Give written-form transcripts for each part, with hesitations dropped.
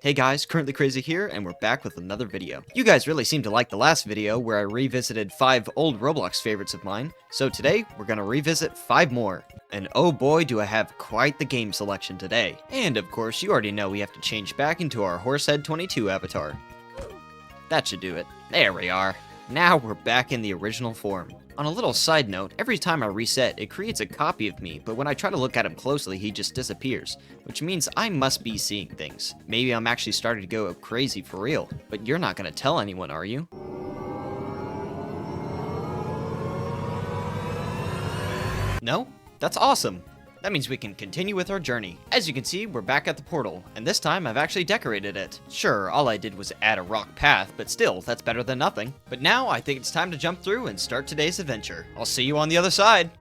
Hey guys, CurrentlyCrazy here, and we're back with another video. You guys really seemed to like the last video where I revisited 5 old Roblox favorites of mine, so today we're gonna revisit 5 more. And oh boy do I have quite the game selection today. And of course, you already know we have to change back into our Horsehead22 avatar. That should do it. There we are. Now we're back in the original form. On a little side note, every time I reset, it creates a copy of me, but when I try to look at him closely, he just disappears, which means I must be seeing things. Maybe I'm actually starting to go crazy for real, but you're not gonna tell anyone, are you? No? That's awesome! That means we can continue with our journey. As you can see, we're back at the portal, and this time I've actually decorated it. Sure, all I did was add a rock path, but still, that's better than nothing. But now, I think it's time to jump through and start today's adventure. I'll see you on the other side!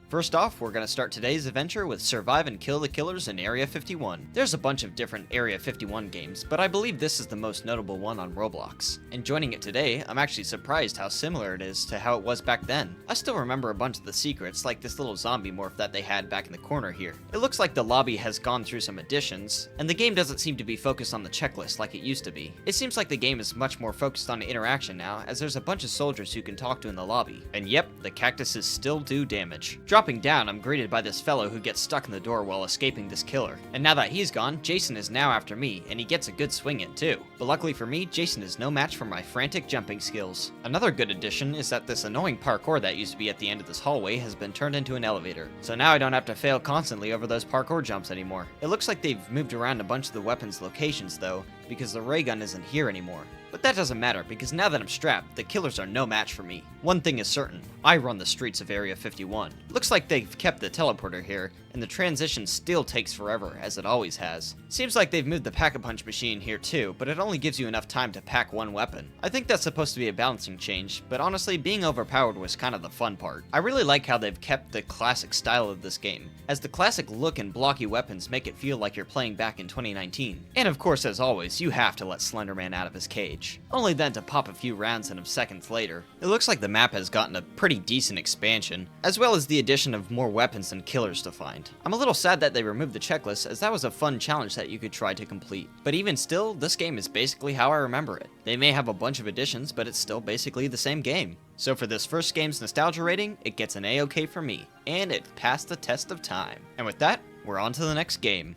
First off, we're gonna start today's adventure with Survive and Kill the Killers in Area 51. There's a bunch of different Area 51 games, but I believe this is the most notable one on Roblox. And joining it today, I'm actually surprised how similar it is to how it was back then. I still remember a bunch of the secrets, like this little zombie morph that they had back in the corner here. It looks like the lobby has gone through some additions, and the game doesn't seem to be focused on the checklist like it used to be. It seems like the game is much more focused on interaction now, as there's a bunch of soldiers who can talk to in the lobby. And yep, the cactuses still do damage. Dropping down, I'm greeted by this fellow who gets stuck in the door while escaping this killer. And now that he's gone, Jason is now after me, and he gets a good swing in too. But luckily for me, Jason is no match for my frantic jumping skills. Another good addition is that this annoying parkour that used to be at the end of this hallway has been turned into an elevator. So now I don't have to fail constantly over those parkour jumps anymore. It looks like they've moved around a bunch of the weapons' locations though, because the ray gun isn't here anymore. But that doesn't matter, because now that I'm strapped, the killers are no match for me. One thing is certain, I run the streets of Area 51. Looks like they've kept the teleporter here, and the transition still takes forever, as it always has. Seems like they've moved the pack-a-punch machine here too, but it only gives you enough time to pack one weapon. I think that's supposed to be a balancing change, but honestly, being overpowered was kind of the fun part. I really like how they've kept the classic style of this game, as the classic look and blocky weapons make it feel like you're playing back in 2019. And of course, as always, you have to let Slenderman out of his cage. Only then to pop a few rounds in him seconds later. It looks like the map has gotten a pretty decent expansion, as well as the addition of more weapons and killers to find. I'm a little sad that they removed the checklist, as that was a fun challenge that you could try to complete. But even still, this game is basically how I remember it. They may have a bunch of additions, but it's still basically the same game. So for this first game's nostalgia rating, it gets an A-OK for me, and it passed the test of time. And with that, we're on to the next game.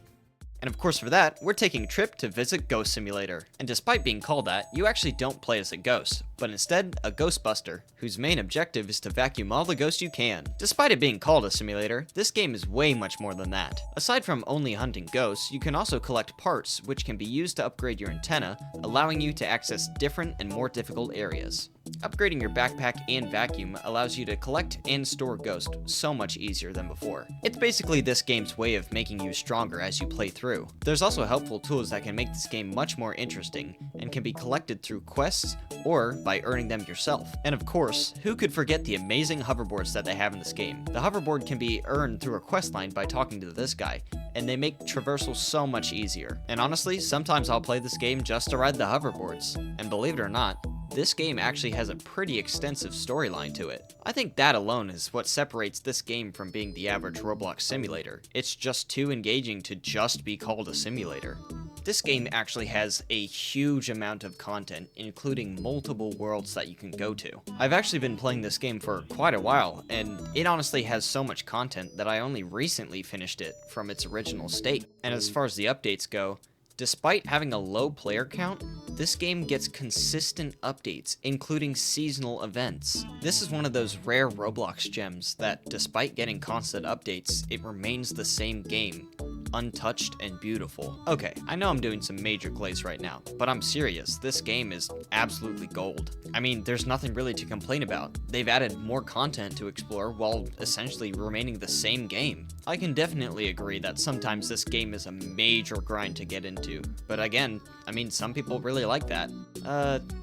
And of course for that, we're taking a trip to visit Ghost Simulator. And despite being called that, you actually don't play as a ghost, but instead a Ghostbuster, whose main objective is to vacuum all the ghosts you can. Despite it being called a simulator, this game is way much more than that. Aside from only hunting ghosts, you can also collect parts which can be used to upgrade your antenna, allowing you to access different and more difficult areas. Upgrading your backpack and vacuum allows you to collect and store ghosts so much easier than before. It's basically this game's way of making you stronger as you play through. There's also helpful tools that can make this game much more interesting, and can be collected through quests or by earning them yourself. And of course, who could forget the amazing hoverboards that they have in this game? The hoverboard can be earned through a quest line by talking to this guy, and they make traversal so much easier. And honestly, sometimes I'll play this game just to ride the hoverboards. And believe it or not, this game actually has a pretty extensive storyline to it. I think that alone is what separates this game from being the average Roblox simulator. It's just too engaging to just be called a simulator. This game actually has a huge amount of content, including multiple worlds that you can go to. I've actually been playing this game for quite a while, and it honestly has so much content that I only recently finished it from its original state. And as far as the updates go, despite having a low player count, this game gets consistent updates, including seasonal events. This is one of those rare Roblox gems that, despite getting constant updates, it remains the same game, untouched and beautiful. Okay, I know I'm doing some major glaze right now, but I'm serious, this game is absolutely gold. I mean, there's nothing really to complain about. They've added more content to explore while essentially remaining the same game. I can definitely agree that sometimes this game is a major grind to get into, but again, I mean, some people really like that.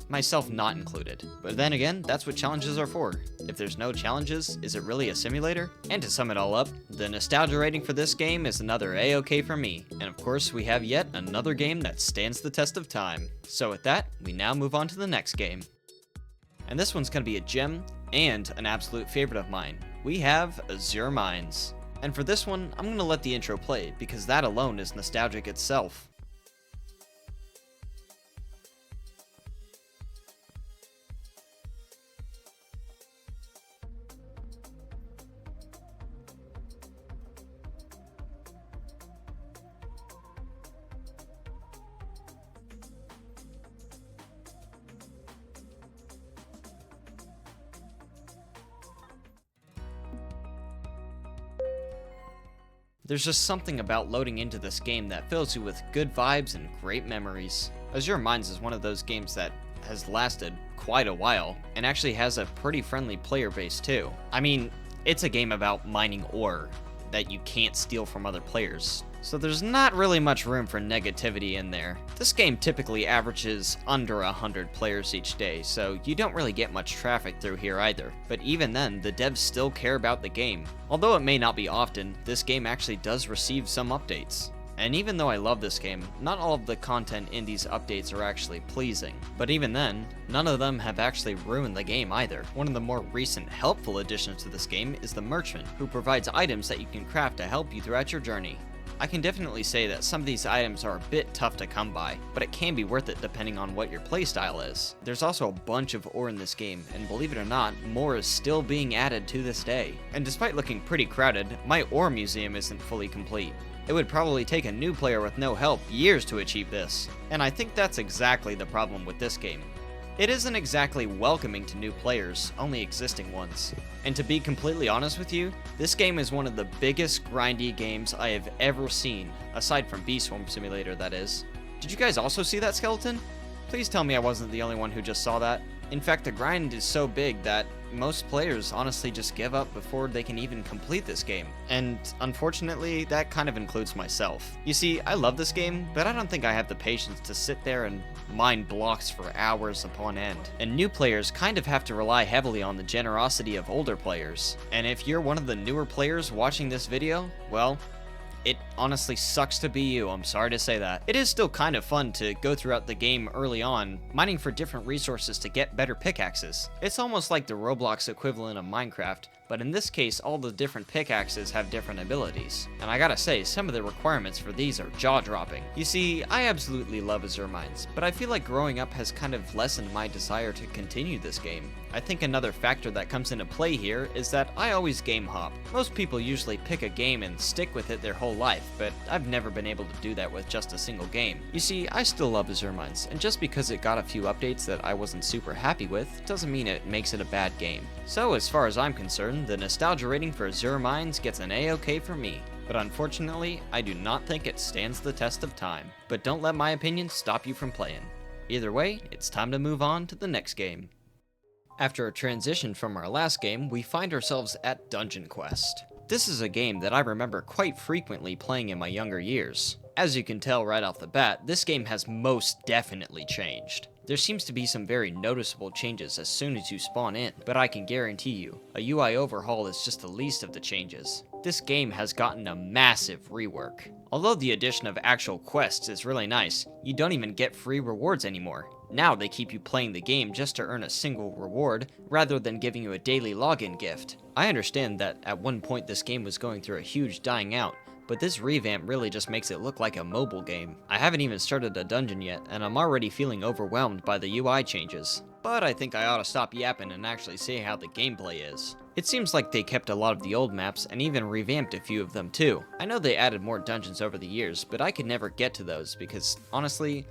Myself not included. But then again, that's what challenges are for. If there's no challenges, is it really a simulator? And to sum it all up, the nostalgia rating for this game is another A-OK for me. And of course, we have yet another game that stands the test of time. So with that, we now move on to the next game. And this one's gonna be a gem and an absolute favorite of mine. We have Azure Mines. And for this one, I'm gonna let the intro play because that alone is nostalgic itself. There's just something about loading into this game that fills you with good vibes and great memories. Azure Mines is one of those games that has lasted quite a while, and actually has a pretty friendly player base too. I mean, it's a game about mining ore that you can't steal from other players, so there's not really much room for negativity in there. This game typically averages under 100 players each day, so you don't really get much traffic through here either. But even then, the devs still care about the game. Although it may not be often, this game actually does receive some updates. And even though I love this game, not all of the content in these updates are actually pleasing. But even then, none of them have actually ruined the game either. One of the more recent helpful additions to this game is the Merchant, who provides items that you can craft to help you throughout your journey. I can definitely say that some of these items are a bit tough to come by, but it can be worth it depending on what your playstyle is. There's also a bunch of ore in this game, and believe it or not, more is still being added to this day. And despite looking pretty crowded, my ore museum isn't fully complete. It would probably take a new player with no help years to achieve this, and I think that's exactly the problem with this game. It isn't exactly welcoming to new players, only existing ones. And to be completely honest with you, this game is one of the biggest grindy games I have ever seen, aside from Bee Swarm Simulator, that is. Did you guys also see that skeleton? Please tell me I wasn't the only one who just saw that. In fact, the grind is so big that most players honestly just give up before they can even complete this game. And unfortunately, that kind of includes myself. You see, I love this game, but I don't think I have the patience to sit there and mine blocks for hours upon end. And new players kind of have to rely heavily on the generosity of older players. And if you're one of the newer players watching this video, well, it honestly sucks to be you, I'm sorry to say that. It is still kind of fun to go throughout the game early on, mining for different resources to get better pickaxes. It's almost like the Roblox equivalent of Minecraft, but in this case, all the different pickaxes have different abilities. And I gotta say, some of the requirements for these are jaw-dropping. You see, I absolutely love Azure Mines, but I feel like growing up has kind of lessened my desire to continue this game. I think another factor that comes into play here is that I always game hop. Most people usually pick a game and stick with it their whole life, but I've never been able to do that with just a single game. You see, I still love Azure Mines, and just because it got a few updates that I wasn't super happy with, doesn't mean it makes it a bad game. So as far as I'm concerned, the nostalgia rating for Azure Mines gets an A-OK for me. But unfortunately, I do not think it stands the test of time. But don't let my opinion stop you from playing. Either way, it's time to move on to the next game. After a transition from our last game, we find ourselves at Dungeon Quest. This is a game that I remember quite frequently playing in my younger years. As you can tell right off the bat, this game has most definitely changed. There seems to be some very noticeable changes as soon as you spawn in, but I can guarantee you, a UI overhaul is just the least of the changes. This game has gotten a massive rework. Although the addition of actual quests is really nice, you don't even get free rewards anymore. Now they keep you playing the game just to earn a single reward, rather than giving you a daily login gift. I understand that at one point this game was going through a huge dying out, but this revamp really just makes it look like a mobile game. I haven't even started a dungeon yet, and I'm already feeling overwhelmed by the UI changes. But I think I ought to stop yapping and actually see how the gameplay is. It seems like they kept a lot of the old maps and even revamped a few of them too. I know they added more dungeons over the years, but I could never get to those because, honestly,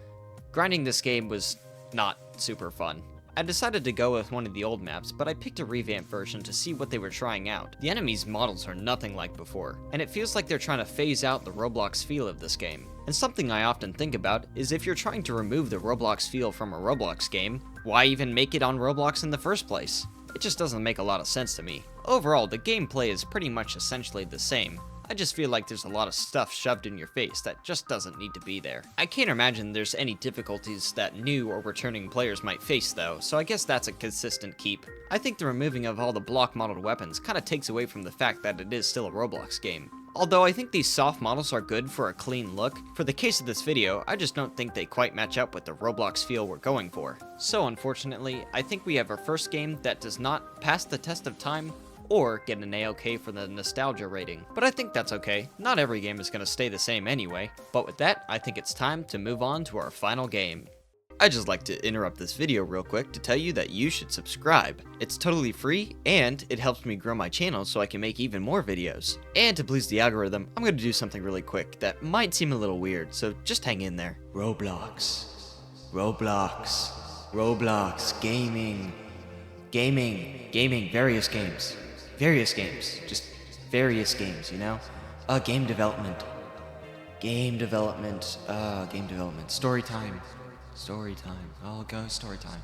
grinding this game was not super fun. I decided to go with one of the old maps, but I picked a revamped version to see what they were trying out. The enemies' models are nothing like before, and it feels like they're trying to phase out the Roblox feel of this game. And something I often think about is if you're trying to remove the Roblox feel from a Roblox game, why even make it on Roblox in the first place? It just doesn't make a lot of sense to me. Overall, the gameplay is pretty much essentially the same. I just feel like there's a lot of stuff shoved in your face that just doesn't need to be there. I can't imagine there's any difficulties that new or returning players might face though, so I guess that's a consistent keep. I think the removing of all the block modeled weapons kinda takes away from the fact that it is still a Roblox game. Although I think these soft models are good for a clean look, for the case of this video, I just don't think they quite match up with the Roblox feel we're going for. So unfortunately, I think we have our first game that does not pass the test of time or get an A-OK for the nostalgia rating. But I think that's okay. Not every game is going to stay the same anyway. But with that, I think it's time to move on to our final game. I'd just like to interrupt this video real quick to tell you that you should subscribe. It's totally free, and it helps me grow my channel so I can make even more videos. And to please the algorithm, I'm going to do something really quick that might seem a little weird, so just hang in there. Roblox. Roblox. Roblox. Gaming. Gaming. Various games. Just various games, you know? Game development. Game development. Story time. Oh, go story time.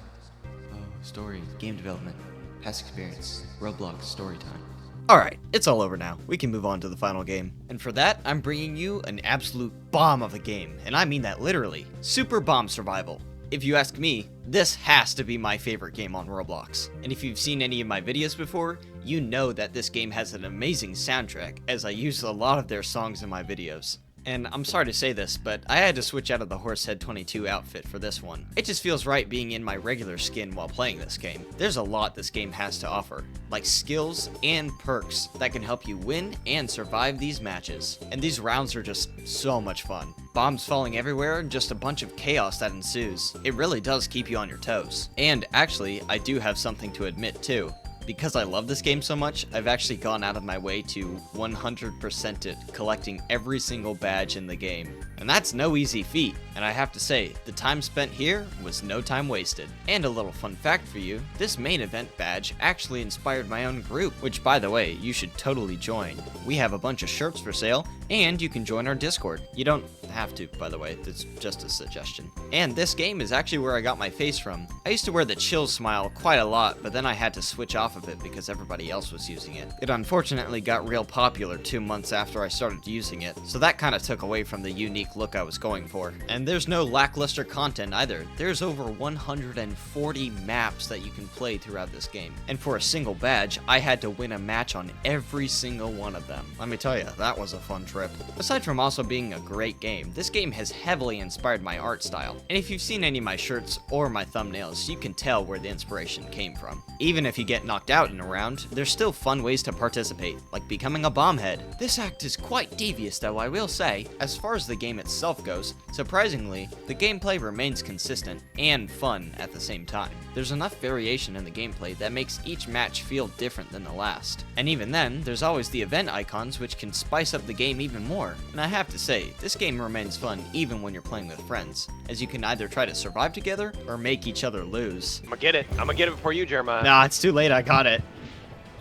Oh, story. Game development. Past experience. Roblox. Story time. Alright, it's all over now. We can move on to the final game. And for that, I'm bringing you an absolute bomb of a game. And I mean that literally. Super Bomb Survival. If you ask me, this has to be my favorite game on Roblox. And if you've seen any of my videos before, you know that this game has an amazing soundtrack, as I use a lot of their songs in my videos. And I'm sorry to say this, but I had to switch out of the Horsehead 22 outfit for this one. It just feels right being in my regular skin while playing this game. There's a lot this game has to offer, like skills and perks that can help you win and survive these matches. And these rounds are just so much fun. Bombs falling everywhere and just a bunch of chaos that ensues. It really does keep you on your toes. And actually, I do have something to admit too. Because I love this game so much, I've actually gone out of my way to 100% it, collecting every single badge in the game. And that's no easy feat, and I have to say, the time spent here was no time wasted. And a little fun fact for you, this main event badge actually inspired my own group, which by the way, you should totally join. We have a bunch of shirts for sale, and you can join our Discord. You don't have to, by the way, it's just a suggestion. And this game is actually where I got my face from. I used to wear the chill smile quite a lot, but then I had to switch off of it because everybody else was using it. It unfortunately got real popular 2 months after I started using it, so that kind of took away from the unique look I was going for. And there's no lackluster content either. There's over 140 maps that you can play throughout this game. And for a single badge, I had to win a match on every single one of them. Let me tell you, that was a fun trip. Aside from also being a great game, this game has heavily inspired my art style. And if you've seen any of my shirts or my thumbnails, you can tell where the inspiration came from. Even if you get knocked out in a round, there's still fun ways to participate, like becoming a bomb head. This act is quite devious though, I will say. As far as the game itself goes, surprisingly, the gameplay remains consistent and fun at the same time. There's enough variation in the gameplay that makes each match feel different than the last. And even then, there's always the event icons which can spice up the game even more. And I have to say, this game remains fun even when you're playing with friends, as you can either try to survive together or make each other lose. I'm gonna get it before you, Jeremiah. Nah, it's too late, I got it.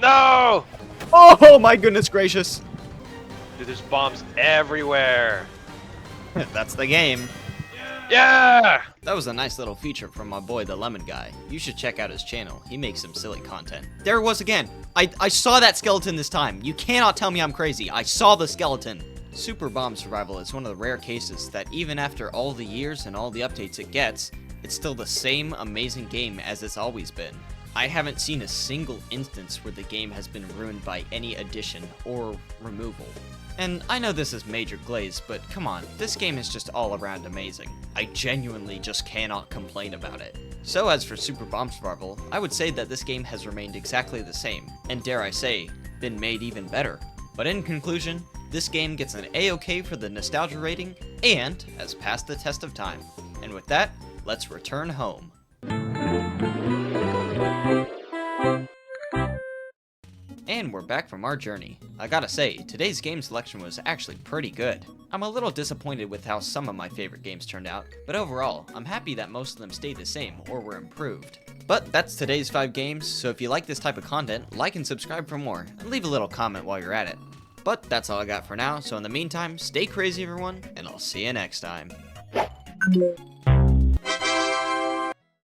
No! Oh my goodness gracious! Dude, there's bombs everywhere. That's the game. Yeah! That was a nice little feature from my boy the Lemon Guy. You should check out his channel. He makes some silly content. There it was again. I saw that skeleton this time. You cannot tell me I'm crazy. I saw the skeleton. Super Bomb Survival is one of the rare cases that even after all the years and all the updates it gets, it's still the same amazing game as it's always been. I haven't seen a single instance where the game has been ruined by any addition or removal. And I know this is major glaze, but come on, this game is just all around amazing. I genuinely just cannot complain about it. So as for Super Bomb Survival, I would say that this game has remained exactly the same, and dare I say, been made even better. But in conclusion, this game gets an A-OK for the nostalgia rating, and has passed the test of time. And with that, let's return home. And we're back from our journey. I gotta say, today's game selection was actually pretty good. I'm a little disappointed with how some of my favorite games turned out, but overall, I'm happy that most of them stayed the same or were improved. But that's today's 5 games, so if you like this type of content, like and subscribe for more, and leave a little comment while you're at it. But that's all I got for now, so in the meantime, stay crazy everyone, and I'll see you next time.